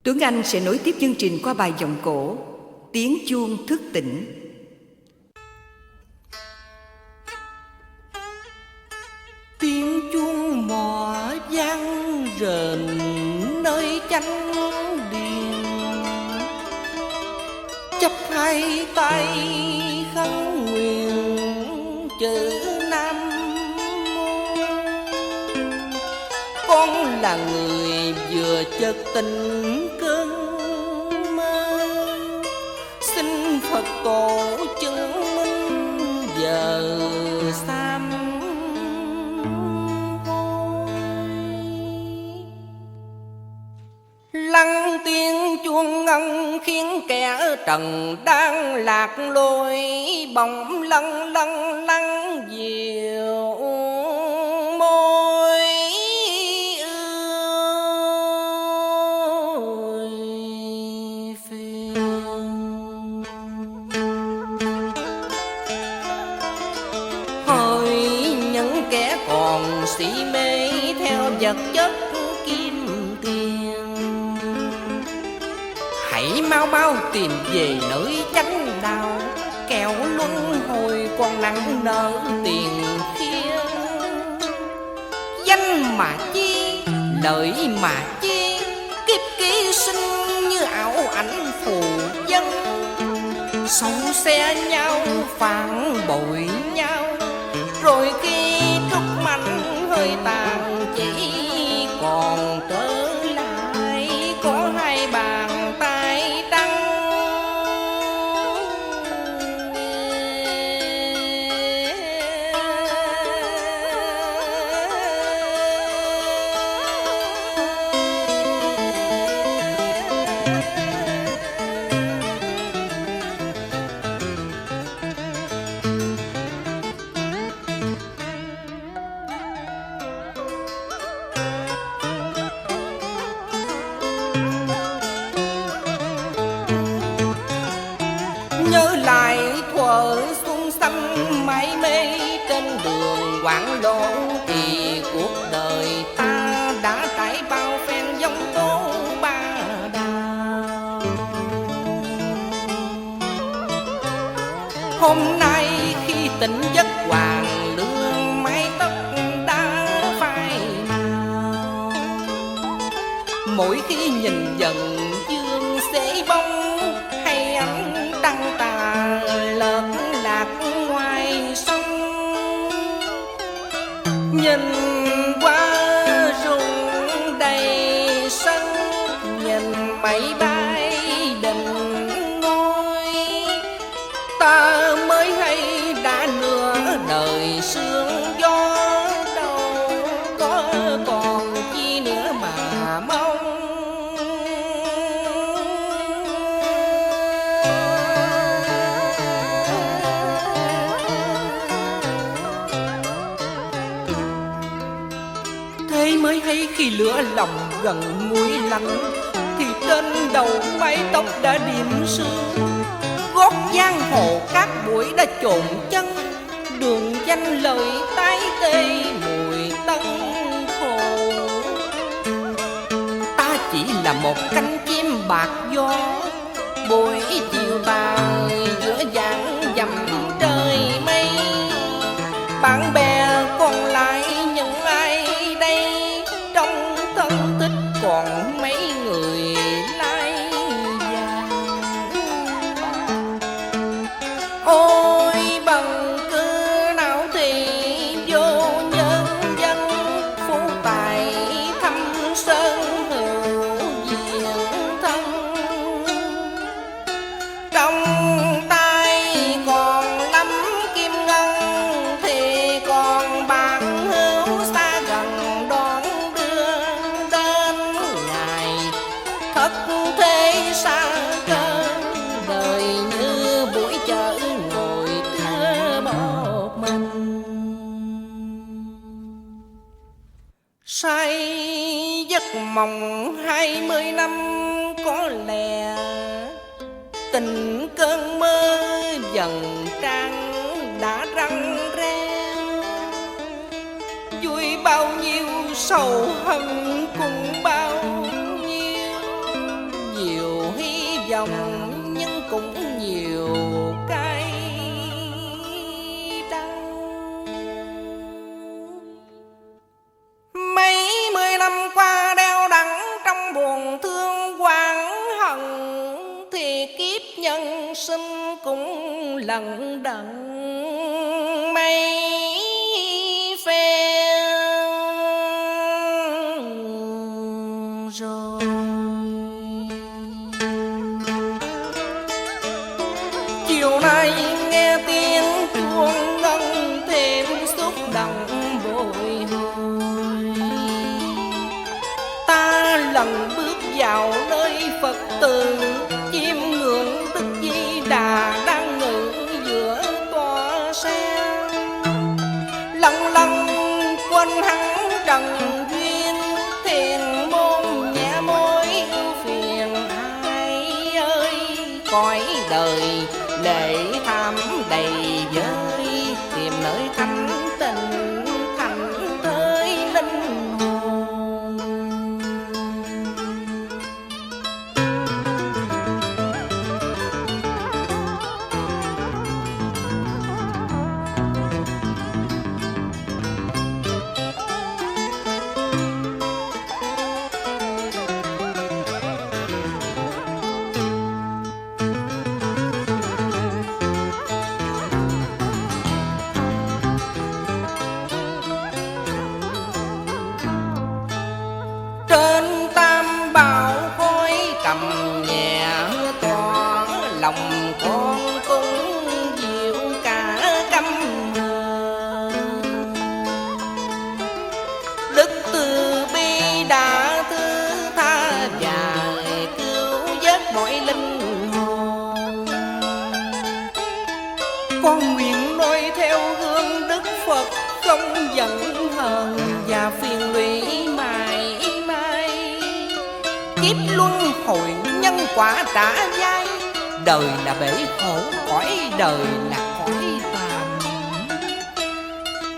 Tuấn Anh sẽ nối tiếp chương trình qua bài vọng cổ Tiếng chuông thức tỉnh. Tiếng chuông mò vang rền nơi chánh điện, chắp hai tay khấn nguyện chữ Nam Mô. Con là người vừa chợt tỉnh cơn mơ, xin Phật tổ chứng minh giờ sám hối. Lăng tiếng chuông ngân khiến kẻ trần đang lạc lối, bỗng lâng lâng lăng diệu môi ơi phiền. Hỏi những kẻ còn si mê theo vật chất kim tiền, hãy mau mau tìm về nơi chánh đạo, kẻo luân hồi còn nặng nợ tiền kia. Danh mà chi, lợi mà chi, kiếp ký sinh như ảo ảnh phù dân. Sâu xe nhau, phản bội nhau, rồi khi trút mạnh hơi tàn chỉ còn trở lại có hai bàn tay trắng. Nhớ lại thuở xuân xanh mãi mê trên đường quảng lộ, thì cuộc đời ta đã trải bao phen giông tố ba đào. Hôm nay khi tỉnh giấc hoàng lương mái tóc đã phai màu, mỗi khi nhìn dần dương sẽ bóng hay ánh trăng tà lợt lạc ngoài sông. Nhìn qua rụng đầy sân, nhìn mây bay đỉnh ngôi, ta mới hay đã nửa đời sương gió, đâu có còn chi nữa mà mong. Thế mới hay khi lửa lòng gần nguội lạnh, thì trên đầu mái tóc đã điểm sương. Gót giang hồ các bụi đã trộn chân, đường danh lời tái tê mùi tân khổ. Ta chỉ là một cánh chim bạc gió, buổi chiều tàn giữa dáng dầm trời mây. Bạn bè còn lại những ai đây, trong thân tích còn mấy người lai vàng. Ôi bằng cứ nào thì vô nhân dân, phú tài thăm sơn hữu diện thân. Trong tay còn lắm kim ngân, thì còn bạc hữu xa gần đón đưa đến ngày thất thế xa cơ. Đời như buổi chợ ngồi thưa một mình, say giấc mộng 20 năm có lẽ, tình cơn mơ dần trăng đã răng re. Vui bao nhiêu sầu hận cùng bao nhiêu, dòng nhưng cũng nhiều cay đắng. Mấy mươi năm qua đeo đẳng trong buồn thương oán hận, thì kiếp nhân sinh cũng lận đận mấy phen rồi. Chiều nay nghe tiếng chuông ngân thêm xúc động bồi hồi, ta lần bước vào nơi Phật tử, chiêm ngưỡng Đức Di Đà đang ngự giữa tòa sen. Lần lần quên hắn trần duyên, thiền môn nhẹ môi ưu phiền ai ơi. Cõi đời lệ tham đầy vơi, tìm nơi thanh tịnh thành thới linh hồn. Trên tam bảo khói cầm nhẹ tỏa, lòng con cũng dịu cả căm hờn. Đức từ bi đã thứ tha và cứu vớt mọi linh hồn. Con nguyện noi theo gương Đức Phật, không giận hờn và phiền lụy mãi mãi. Kiếp luân hồi nhân quả trả dai, đời là bể khổ, cõi đời là cõi tạm.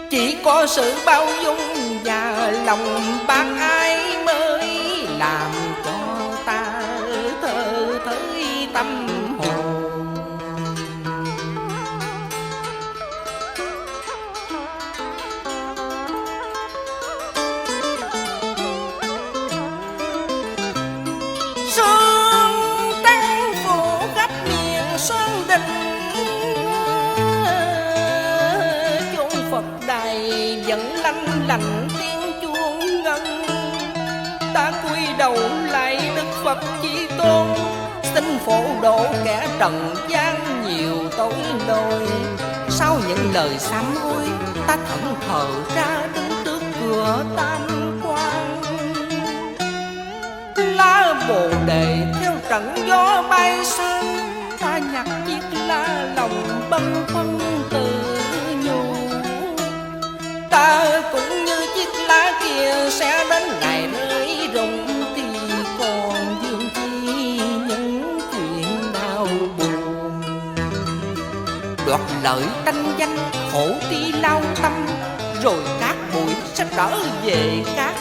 Chỉ có sự bao dung và lòng bác ái mới làm cho ta thơ thới tâm hồn. Sương trắng phủ khắp miền Sơn Đình, chốn Phật đài vẫn lanh lành tiếng chuông ngân. Ta cúi đầu lại Đức Phật Chí Tôn, xin phổ độ kẻ trần gian nhiều tội lỗi. Sau những lời sám hối, ta thẫn thờ ra đứng trước cửa tam quan. Lá bồ đề theo trận gió bay sang, ta nhặt chiếc lá lòng bâng khuâng tự nhủ. Ta cũng như chiếc lá kia sẽ đến ngày rơi rụng, thì còn vương chi những chuyện đau buồn. Đoạt lợi tranh danh khổ ti lao tâm, rồi cát bụi sẽ trở về cát